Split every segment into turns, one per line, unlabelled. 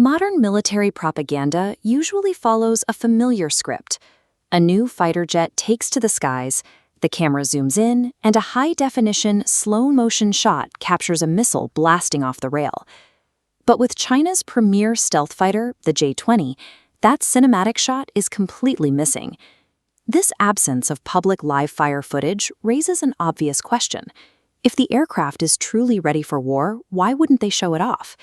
Modern military propaganda usually follows a familiar script. A new fighter jet takes to the skies, the camera zooms in, and a high-definition, slow-motion shot captures a missile blasting off the rail. But with China's premier stealth fighter, the J-20, that cinematic shot is completely missing. This absence of public live-fire footage raises an obvious question. If the aircraft is truly ready for war, why wouldn't they show it off?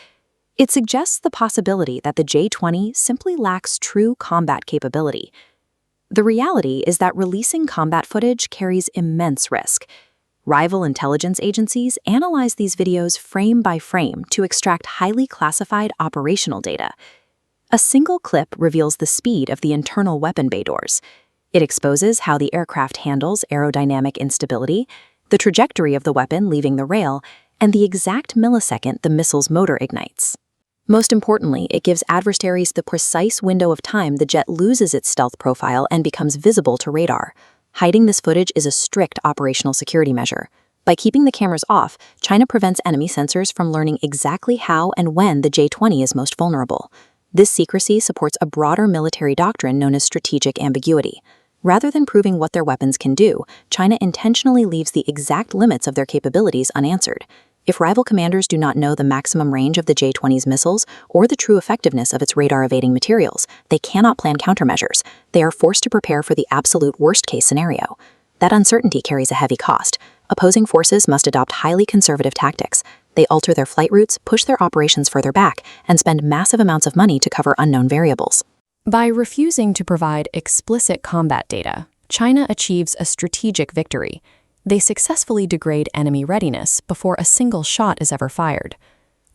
It suggests the possibility that the J-20 simply lacks true combat capability. The reality is that releasing combat footage carries immense risk. Rival intelligence agencies analyze these videos frame by frame to extract highly classified operational data. A single clip reveals the speed of the internal weapon bay doors. It exposes how the aircraft handles aerodynamic instability, the trajectory of the weapon leaving the rail, and the exact millisecond the missile's motor ignites. Most importantly, it gives adversaries the precise window of time the jet loses its stealth profile and becomes visible to radar. Hiding this footage is a strict operational security measure. By keeping the cameras off, China prevents enemy sensors from learning exactly how and when the J-20 is most vulnerable. This secrecy supports a broader military doctrine known as strategic ambiguity. Rather than proving what their weapons can do, China intentionally leaves the exact limits of their capabilities unanswered. If rival commanders do not know the maximum range of the J-20's missiles or the true effectiveness of its radar-evading materials, they cannot plan countermeasures. They are forced to prepare for the absolute worst-case scenario. That uncertainty carries a heavy cost. Opposing forces must adopt highly conservative tactics. They alter their flight routes, push their operations further back, and spend massive amounts of money to cover unknown variables.
By refusing to provide explicit combat data, China achieves a strategic victory. They successfully degrade enemy readiness before a single shot is ever fired.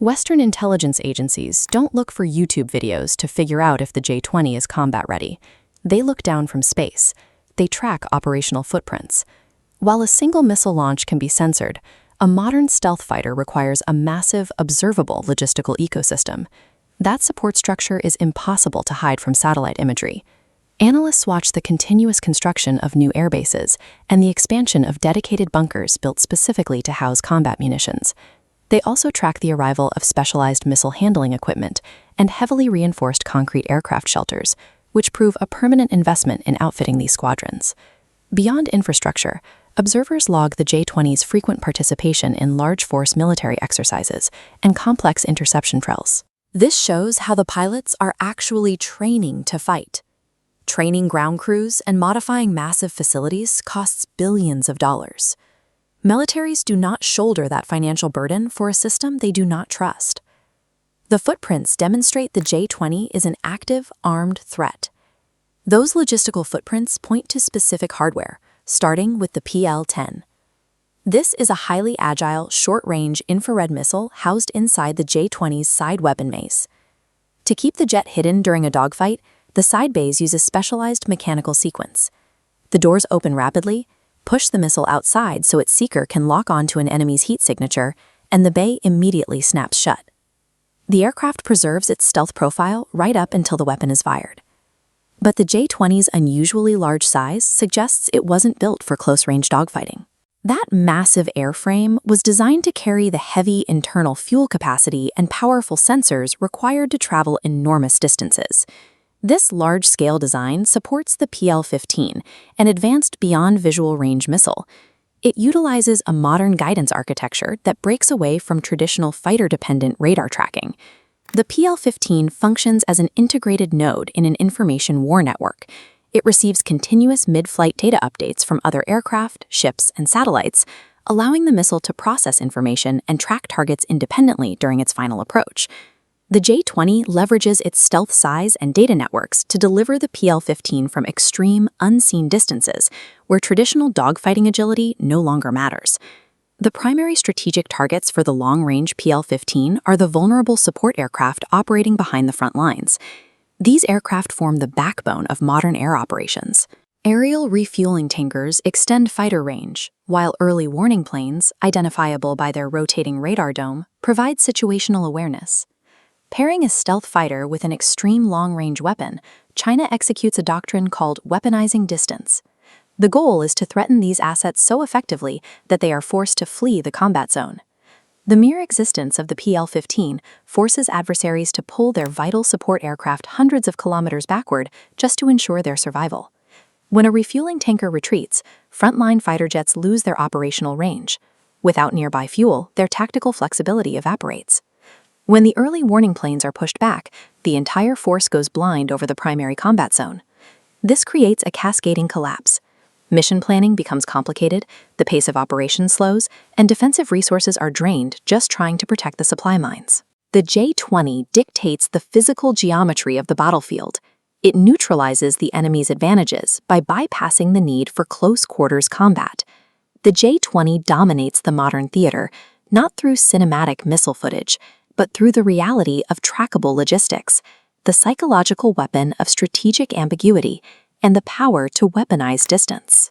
Western intelligence agencies don't look for YouTube videos to figure out if the J-20 is combat ready. They look down from space. They track operational footprints. While a single missile launch can be censored, a modern stealth fighter requires a massive, observable logistical ecosystem. That support structure is impossible to hide from satellite imagery. Analysts watch the continuous construction of new airbases and the expansion of dedicated bunkers built specifically to house combat munitions. They also track the arrival of specialized missile handling equipment and heavily reinforced concrete aircraft shelters, which prove a permanent investment in outfitting these squadrons. Beyond infrastructure, observers log the J-20's frequent participation in large force military exercises and complex interception drills. This shows how the pilots are actually training to fight. Training ground crews and modifying massive facilities costs billions of dollars. Militaries do not shoulder that financial burden for a system they do not trust. The footprints demonstrate the J-20 is an active, armed threat. Those logistical footprints point to specific hardware, starting with the PL-10. This is a highly agile, short-range infrared missile housed inside the J-20's side weapon maze. To keep the jet hidden during a dogfight, the side bays use a specialized mechanical sequence. The doors open rapidly, push the missile outside so its seeker can lock onto an enemy's heat signature, and the bay immediately snaps shut. The aircraft preserves its stealth profile right up until the weapon is fired. But the J-20's unusually large size suggests it wasn't built for close-range dogfighting. That massive airframe was designed to carry the heavy internal fuel capacity and powerful sensors required to travel enormous distances. This large-scale design supports the PL-15, an advanced beyond-visual range missile. It utilizes a modern guidance architecture that breaks away from traditional fighter-dependent radar tracking. The PL-15 functions as an integrated node in an information war network. It receives continuous mid-flight data updates from other aircraft, ships, and satellites, allowing the missile to process information and track targets independently during its final approach. The J-20 leverages its stealth size and data networks to deliver the PL-15 from extreme, unseen distances, where traditional dogfighting agility no longer matters. The primary strategic targets for the long-range PL-15 are the vulnerable support aircraft operating behind the front lines. These aircraft form the backbone of modern air operations. Aerial refueling tankers extend fighter range, while early warning planes, identifiable by their rotating radar dome, provide situational awareness. Pairing a stealth fighter with an extreme long-range weapon, China executes a doctrine called weaponizing distance. The goal is to threaten these assets so effectively that they are forced to flee the combat zone. The mere existence of the PL-15 forces adversaries to pull their vital support aircraft hundreds of kilometers backward just to ensure their survival. When a refueling tanker retreats, frontline fighter jets lose their operational range. Without nearby fuel, their tactical flexibility evaporates. When the early warning planes are pushed back, the entire force goes blind over the primary combat zone. This creates a cascading collapse. Mission planning becomes complicated, the pace of operations slows, and defensive resources are drained just trying to protect the supply mines. The J-20 dictates the physical geometry of the battlefield. It neutralizes the enemy's advantages by bypassing the need for close-quarters combat. The J-20 dominates the modern theater, not through cinematic missile footage, but through the reality of trackable logistics, the psychological weapon of strategic ambiguity, and the power to weaponize distance.